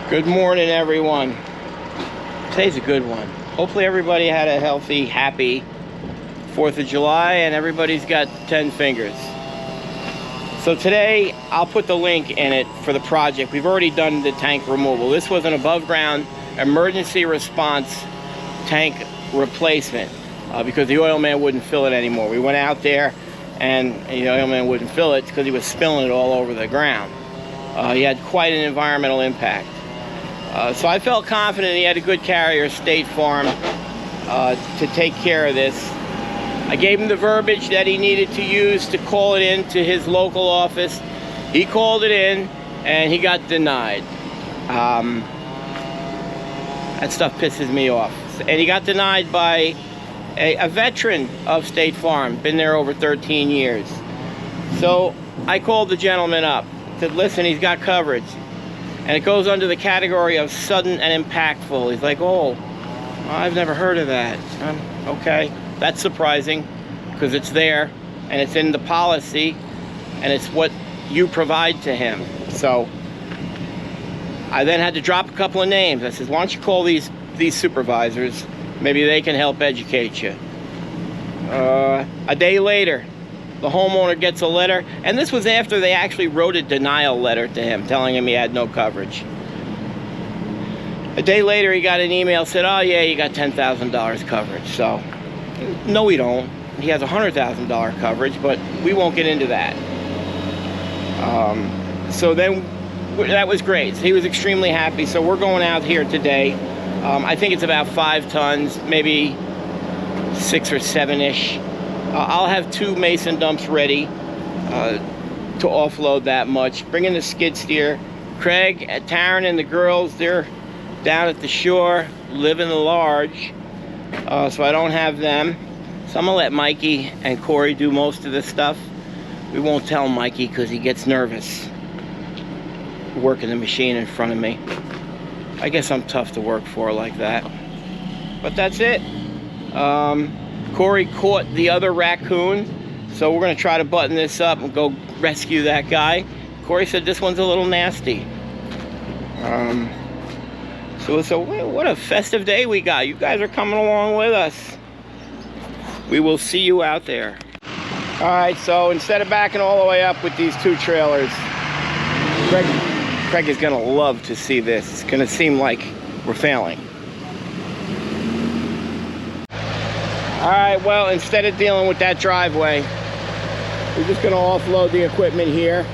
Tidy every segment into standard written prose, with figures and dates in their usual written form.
Good morning, everyone. Today's a good one. Hopefully everybody had a healthy, happy 4th of July and everybody's got 10 fingers. So today, I'll put the link in it for the project. We've already done the tank removal. This was an above ground emergency response tank replacement because the oil man wouldn't fill it anymore. We went out there and the oil man wouldn't fill it because he was spilling it all over the ground. He had quite an environmental impact. So I felt confident he had a good carrier, State Farm, to take care of this. I gave him the verbiage that he needed to use to call it in to his local office. He called it in and he got denied. That stuff pisses me off. And he got denied by a veteran of State Farm, been there over 13 years. So I called the gentleman up, said, listen, he's got coverage. And it goes under the category of sudden and impactful. He's like, oh, I've never heard of that. Okay, that's surprising because it's there and it's in the policy and it's what you provide to him. So I then had to drop a couple of names. I said, why don't you call these supervisors? Maybe they can help educate you. A day later, the homeowner gets a letter, and this was after they actually wrote a denial letter to him telling him he had no coverage. A day later he got an email, said, oh yeah, you got $10,000 coverage. So no, we don't. He has $100,000 coverage, but we won't get into that. So then that was great. So he was extremely happy. So we're going out here today. I think it's about 5 tons, maybe 6 or 7-ish. I'll have 2 mason dumps ready to offload that much. Bring in the skid steer. Craig, Taryn, and the girls, they're down at the shore, living large, so I don't have them. So I'm gonna let Mikey and Corey do most of this stuff. We won't tell Mikey because he gets nervous working the machine in front of me. I guess I'm tough to work for like that. But that's it. Corey caught the other raccoon, so we're going to try to button this up and go rescue that guy. Corey said this one's a little nasty. So what a festive day we got. You guys are coming along with us. We will see you out there. All right, so instead of backing all the way up with these 2 trailers, Craig is going to love to see this. It's going to seem like we're failing. Alright, well, instead of dealing with that driveway, we're just going to offload the equipment here,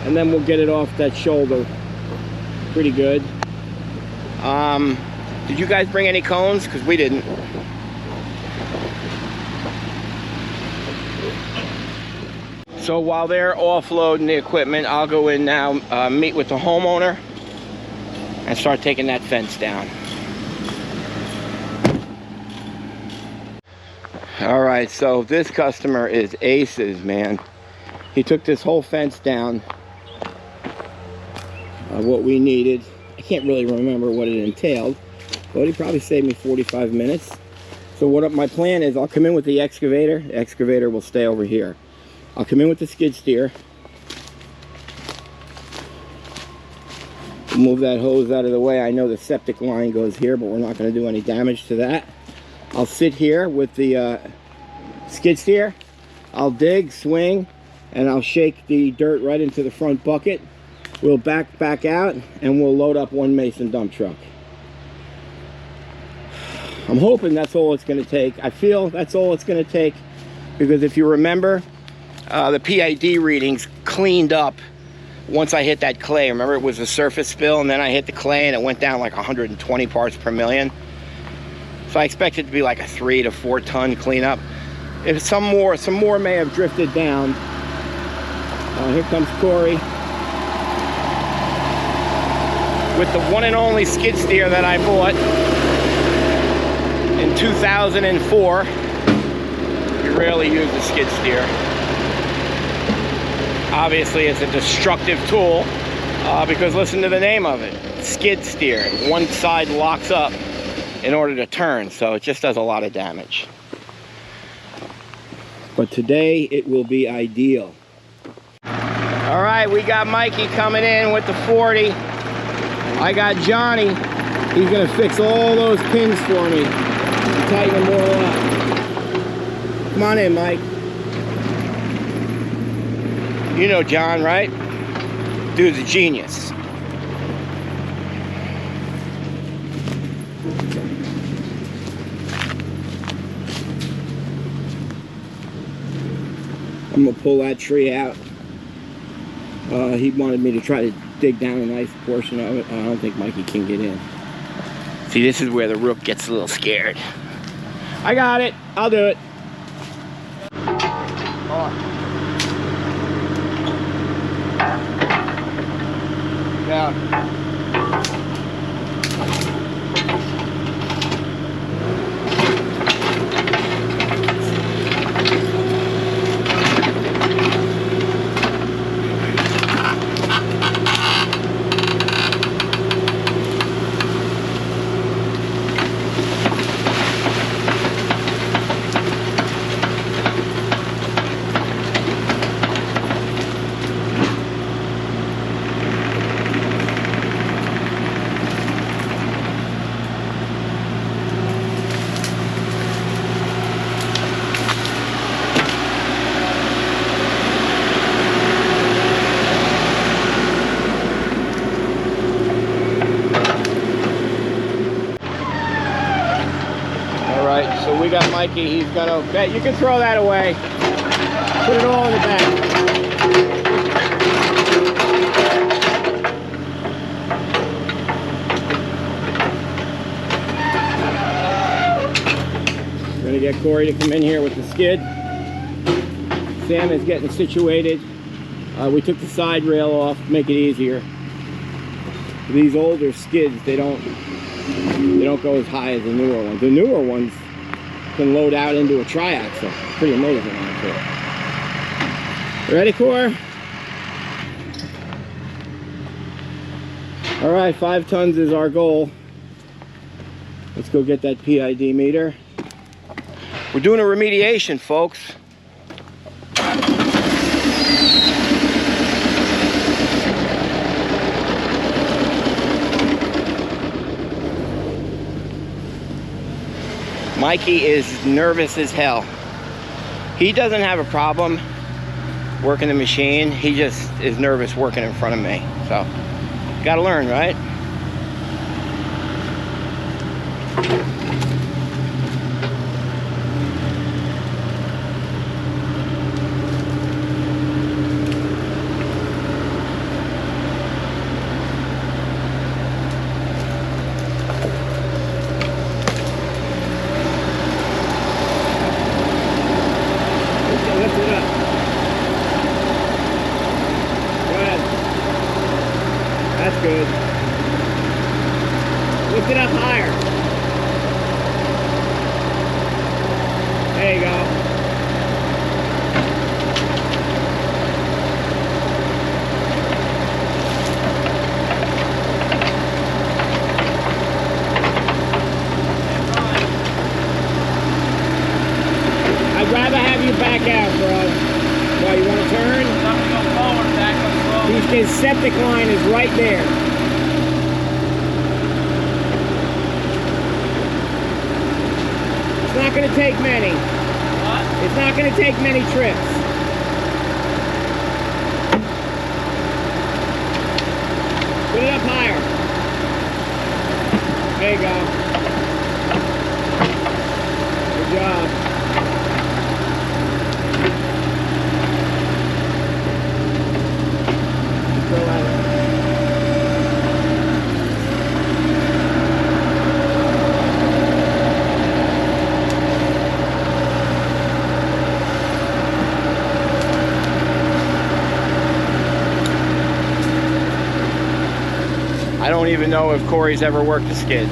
and then we'll get it off that shoulder. Pretty good. Did you guys bring any cones? Because we didn't. So while they're offloading the equipment, I'll go in now, meet with the homeowner, and start taking that fence down. All right, so this customer is aces, man. He took this whole fence down, what we needed. I can't really remember what it entailed, but he probably saved me 45 minutes. So what my plan is, I'll come in with the excavator. The excavator will stay over here. I'll come in with the skid steer. Move that hose out of the way. I know the septic line goes here, but we're not going to do any damage to that. I'll sit here with the skid steer. I'll dig, swing, and I'll shake the dirt right into the front bucket. We'll back out, and we'll load up 1 mason dump truck. I'm hoping that's all it's going to take. I feel that's all it's going to take, because if you remember, the PID readings cleaned up once I hit that clay. Remember, it was a surface spill, and then I hit the clay, and it went down like 120 parts per million. So I expect it to be like a 3 to 4 ton cleanup. If some more may have drifted down. Here comes Corey with the one and only skid steer that I bought in 2004. You rarely use a skid steer. Obviously, it's a destructive tool because listen to the name of it, skid steer. One side locks up in order to turn, so it just does a lot of damage. But today it will be ideal. All right, we got Mikey coming in with the 40. I got Johnny. He's gonna fix all those pins for me. Tighten them all up. Come on in, Mike. You know John, right? Dude's a genius. I'm gonna pull that tree out. He wanted me to try to dig down a nice portion of it. I don't think Mikey can get in. See, this is where the rook gets a little scared. I got it. I'll do it. Down. So we got Mikey, he's gonna, you can throw that away. Put it all in the back. We're gonna get Corey to come in here with the skid. Sam is getting situated. We took the side rail off to make it easier. These older skids, they don't go as high as the newer ones. The newer ones can load out into a triaxle. Pretty amazing on it. Ready, Core? All right, 5 tons is our goal. Let's go get that PID meter. We're doing a remediation, folks. Mikey is nervous as hell. He doesn't have a problem working the machine. He just is nervous working in front of me. So, gotta learn, right? Good. Lift it up higher. There you go. I'd rather have you back out, bro. Well, you want to turn? His septic line is right there. It's not going to take many. What? It's not going to take many trips. Put it up higher. There you go. Good job. I don't even know if Corey's ever worked a skid.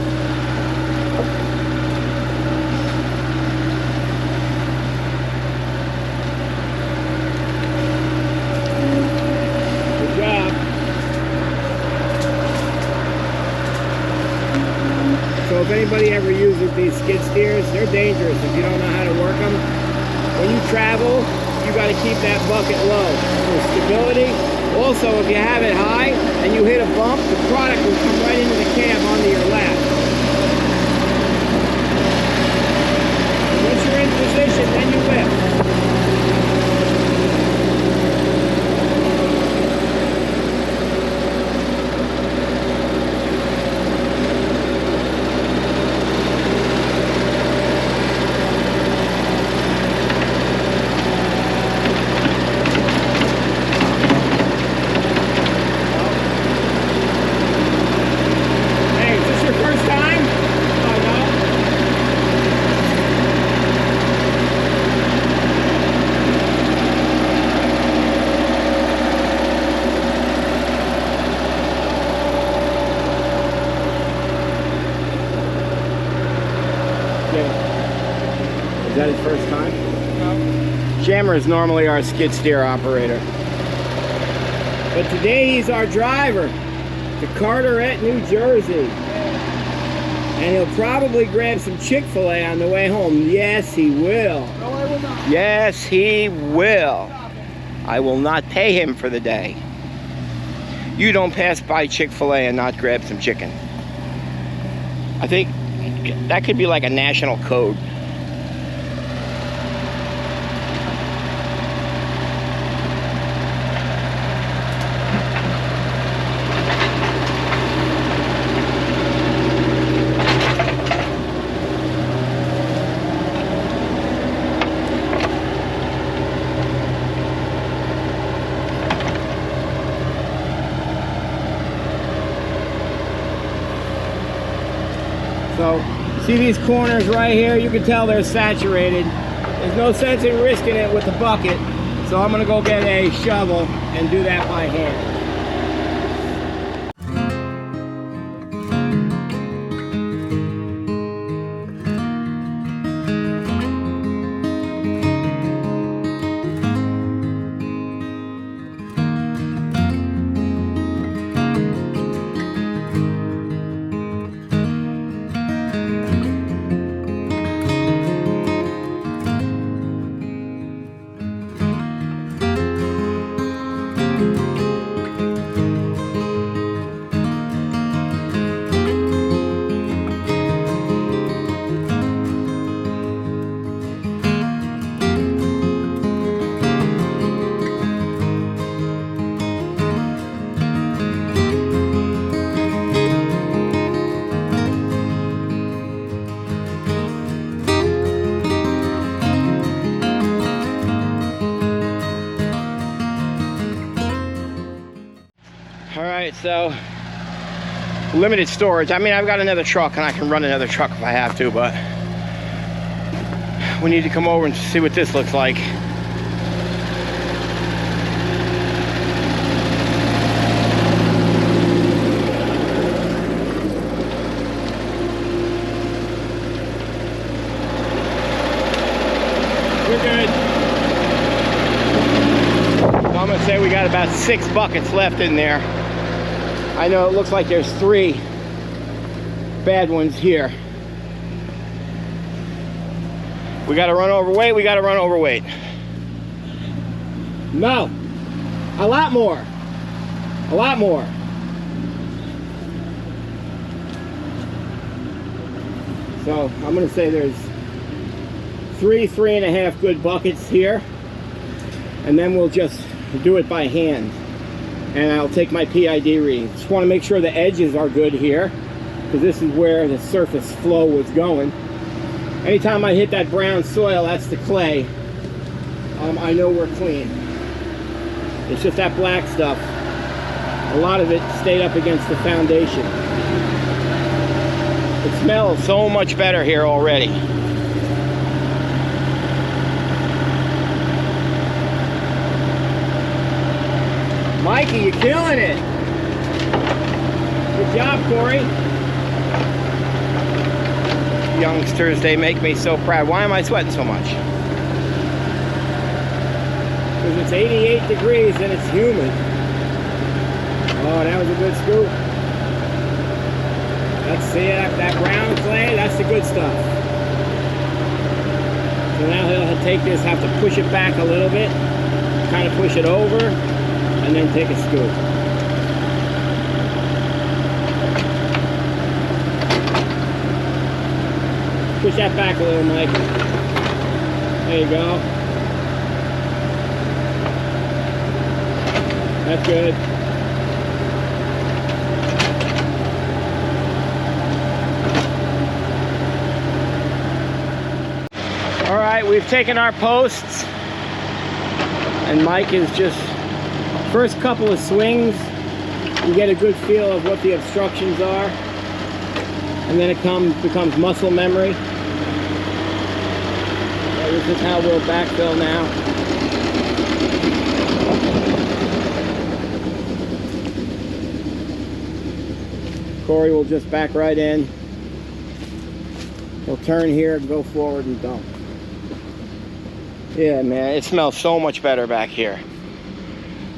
Good job. So if anybody ever uses these skid steers, they're dangerous if you don't know how to work them. When you travel, you got to keep that bucket low for stability. Also, if you have it high and you hit a bump, the product will come right into the cab onto your lap. Once you're in position, then you lift. Is that his first time? No. Jammer is normally our skid steer operator. But today he's our driver to Carteret, New Jersey. And he'll probably grab some Chick-fil-A on the way home. Yes, he will. No, I will not. Yes, he will. I will not pay him for the day. You don't pass by Chick-fil-A and not grab some chicken. I think that could be like a national code. So, see these corners right here? You can tell they're saturated. There's no sense in risking it with the bucket. So I'm gonna go get a shovel and do that by hand. Alright, so limited storage. I mean, I've got another truck and I can run another truck if I have to, but we need to come over and see what this looks like. We're good. So I'm gonna say we got about 6 buckets left in there. I know it looks like there's 3 bad ones here. We gotta run overweight, we gotta run overweight. No, a lot more, a lot more. So I'm gonna say there's 3.5 good buckets here, and then we'll just do it by hand. And I'll take my PID reading. Just want to make sure the edges are good here, because this is where the surface flow was going. Anytime I hit that brown soil, that's the clay, I know we're clean. It's just that black stuff. A lot of it stayed up against the foundation. It smells so much better here already. Mikey, you're killing it. Good job, Corey. Youngsters, they make me so proud. Why am I sweating so much? Because it's 88 degrees and it's humid. Oh, that was a good scoop. Let's see that brown clay, that's the good stuff. So now he'll take this, have to push it back a little bit, kind of push it over. and then take a scoop. Push that back a little, Mike. There you go. That's good. All right, we've taken our posts, and Mike is just, first couple of swings, you get a good feel of what the obstructions are, and then it becomes muscle memory. So this is how we'll backfill now. Corey will just back right in. He'll turn here, go forward, and dump. Yeah, man, it smells so much better back here.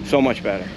So much better.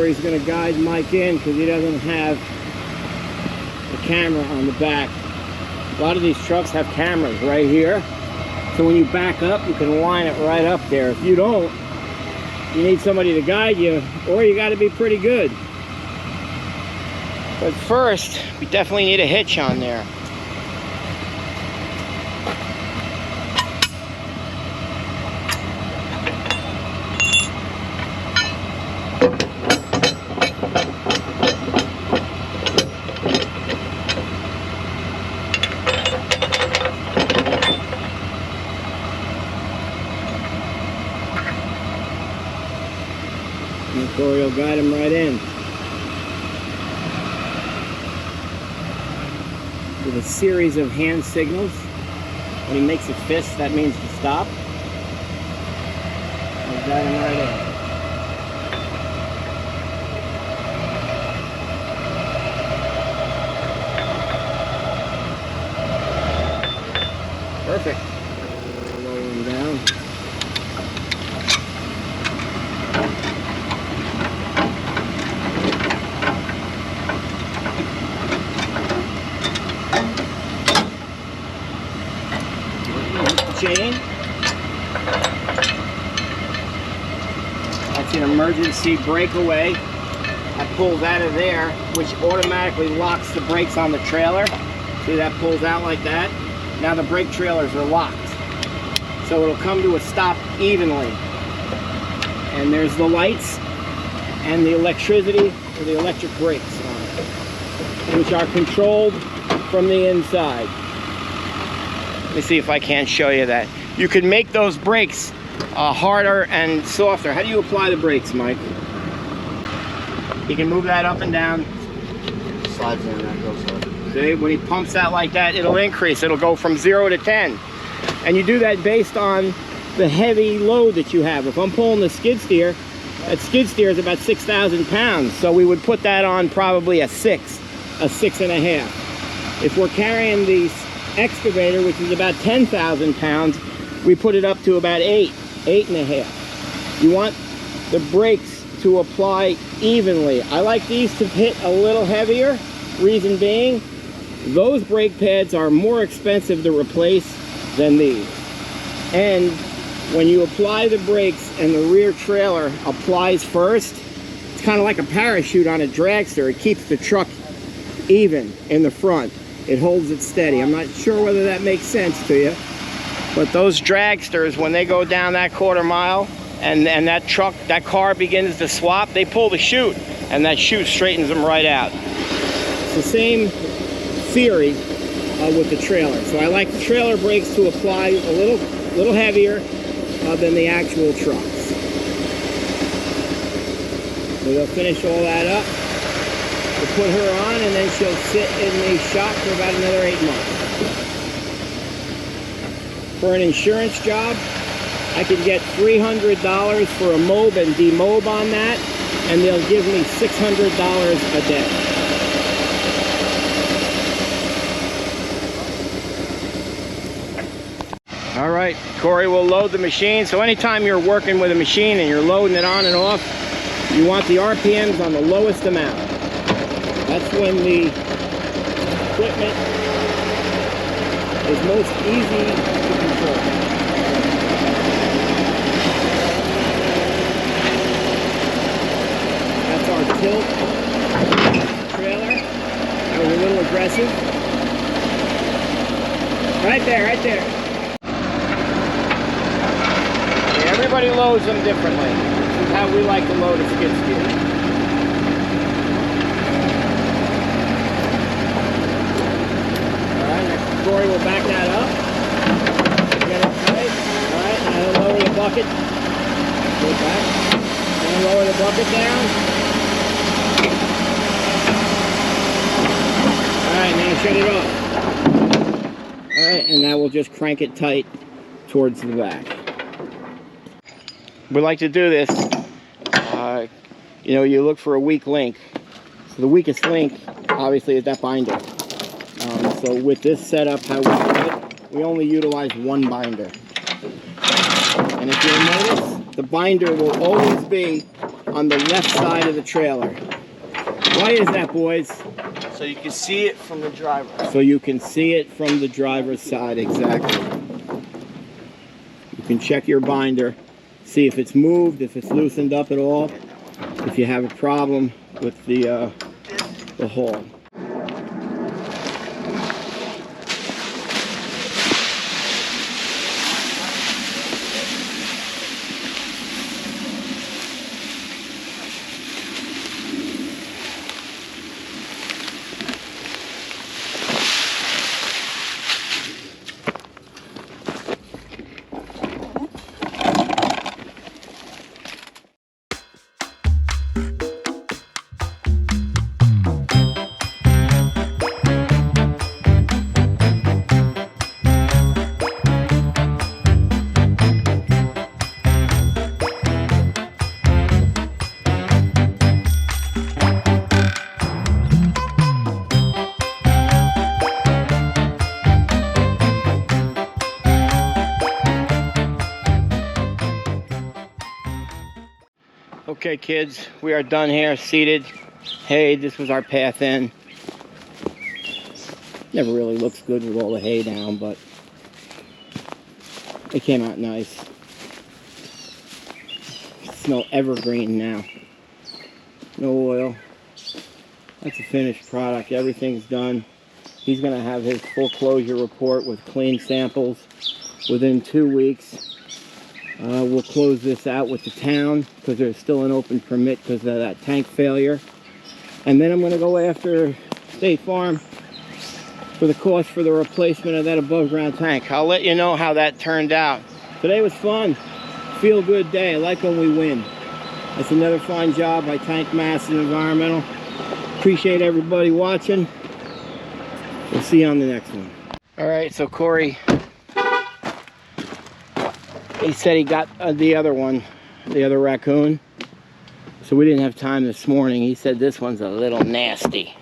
Corey's going to guide Mike in because he doesn't have the camera on the back. A lot of these trucks have cameras right here. So when you back up, you can line it right up there. If you don't, you need somebody to guide you, or you got to be pretty good. But first, we definitely need a hitch on there. And Corey will guide him right in. With a series of hand signals. When he makes a fist, that means to stop. We'll guide him right in. Perfect. Lower him down. Chain. That's an emergency breakaway. That pulls out of there, which automatically locks the brakes on the trailer. See, that pulls out like that. Now the brake trailers are locked. So it'll come to a stop evenly. And there's the lights and the electricity, or the electric brakes on it, which are controlled from the inside. Let me see if I can't show you that. You can make those brakes harder and softer. How do you apply the brakes, Mike? You can move that up and down. Slides in and that goes up. See, when he pumps that like that, it'll increase. It'll go from 0 to 10. And you do that based on the heavy load that you have. If I'm pulling the skid steer, that skid steer is about 6,000 pounds. So we would put that on probably a 6.5. If we're carrying the excavator, which is about 10,000 pounds, we put it up to about 8.5. You want the brakes to apply evenly. I like these to hit a little heavier. Reason being, those brake pads are more expensive to replace than these. And when you apply the brakes and the rear trailer applies first, it's kind of like a parachute on a dragster. It keeps the truck even in the front. It holds it steady. I'm not sure whether that makes sense to you. But those dragsters, when they go down that quarter mile and that car begins to swap, they pull the chute and that chute straightens them right out. It's the same theory with the trailer. So I like the trailer brakes to apply a little heavier than the actual trucks. So they'll finish all that up. We'll put her on and then she'll sit in the shop for about another 8 months. For an insurance job, I could get $300 for a mob and demob on that, and they'll give me $600 a day. All right, Corey will load the machine. So anytime you're working with a machine and you're loading it on and off, you want the RPMs on the lowest amount. That's when the equipment is most easy to control. That's our tilt trailer. That was a little aggressive. Right there, right there. Yeah, everybody loads them differently. This is how we like to load a skid steer. Corey will back that up. Get it tight. Alright, now he'll lower the bucket. Go back. And lower the bucket down. Alright, now shut it off. Alright, and now we'll just crank it tight towards the back. We like to do this. You know, you look for a weak link. So the weakest link, obviously, is that binder. So with this setup, how we do it, we only utilize one binder. And if you'll notice, the binder will always be on the left side of the trailer. Why is that, boys? So you can see it from the driver. So you can see it from the driver's side, exactly. You can check your binder, see if it's moved, if it's loosened up at all, if you have a problem with the hole. Okay, kids, we are done here, seated. Hay, this was our path in. Never really looks good with all the hay down, but it came out nice. Smell evergreen now. No oil. That's a finished product. Everything's done. He's gonna have his full closure report with clean samples within 2 weeks. We'll close this out with the town because there's still an open permit because of that tank failure. And then I'm going to go after State Farm for the cost for the replacement of that above ground tank. I'll let you know how that turned out. Today was fun. Feel good day. I like when we win. That's another fine job by Tank Mass and Environmental. Appreciate everybody watching. We'll see you on the next one. All right, so Corey, he said he got the other one, the other Raccoon. So we didn't have time this morning. He said this one's a little nasty.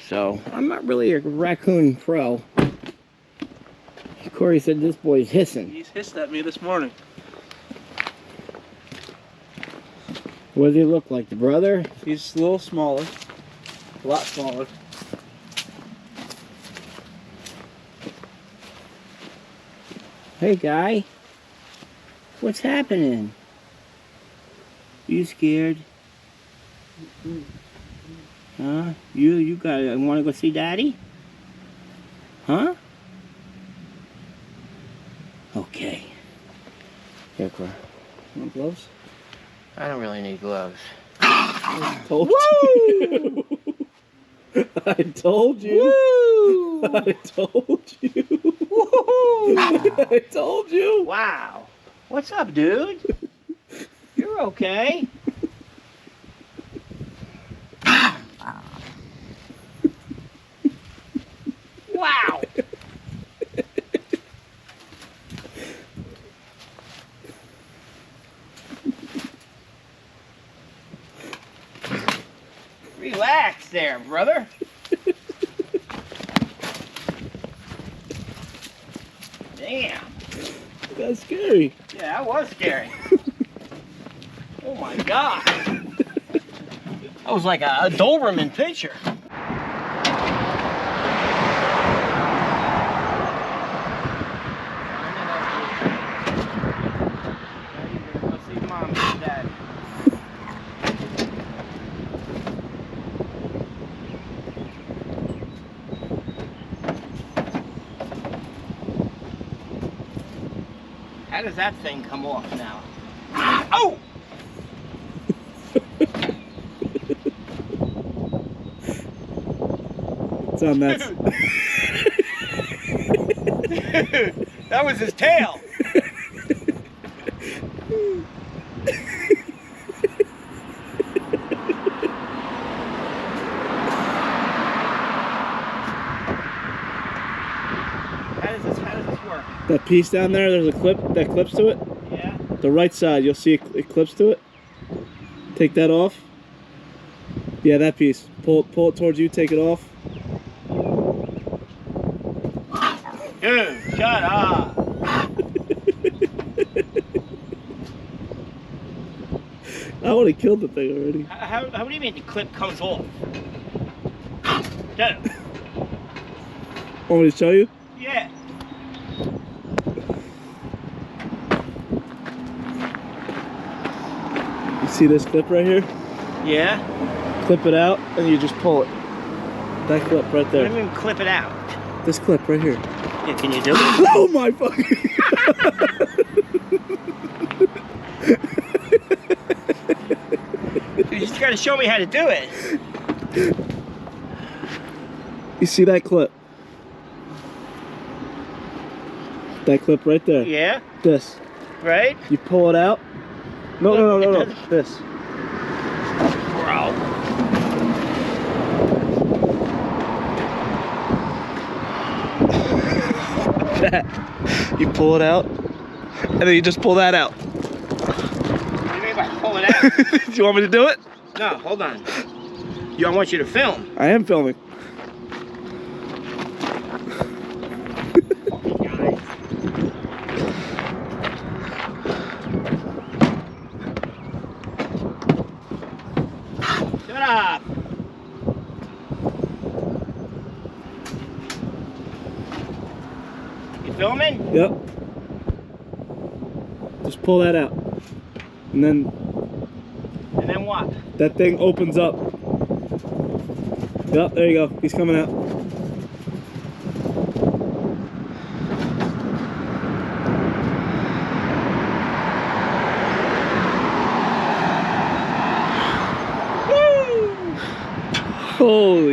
So I'm not really a Raccoon pro. Corey said this boy's hissing. He's hissed at me this morning. What does he look like, the brother? He's a little smaller. A lot smaller. Hey, guy. What's happening? You scared? Huh? You want to go see Daddy? Huh? Okay. Here, Cora. Want gloves? I don't really need gloves. I told you. I told you. Woo! I told you. Woo! I told you. Wow. What's up, dude? You're okay. Wow. Relax there, brother. Damn. That's scary. Yeah, that was scary. Oh my God. That was like a Doberman picture. Go see Mom and Dad. How does that thing come off now? Oh! It's on that. Dude, that was his tail. How does this work? That piece down there, there's a clip that clips to it. Yeah. The right side, you'll see it clips to it. Take that off. Yeah, that piece. Pull it towards you, take it off. Dude, shut up. I would have killed the thing already. How do you mean the clip comes off? Get it. Want me to show you? Yeah. You see this clip right here? Yeah? Clip it out and you just pull it. That clip right What there. do you mean clip it out? This clip right here. Yeah, can you do it? Oh my fucking... You just gotta show me how to do it. You see that clip? That clip right there. Yeah? This. Right? You pull it out. No, no, no, no, no. This. Bro. That. You pull it out, and then you just pull that out. What do you mean by pull it out? Do you want me to do it? No, hold on. I want you to film. I am filming. Shut up. You filming? Yep. Just pull that out. And then And then what? that thing opens up. Yep, there you go. He's coming out. Woo! Holy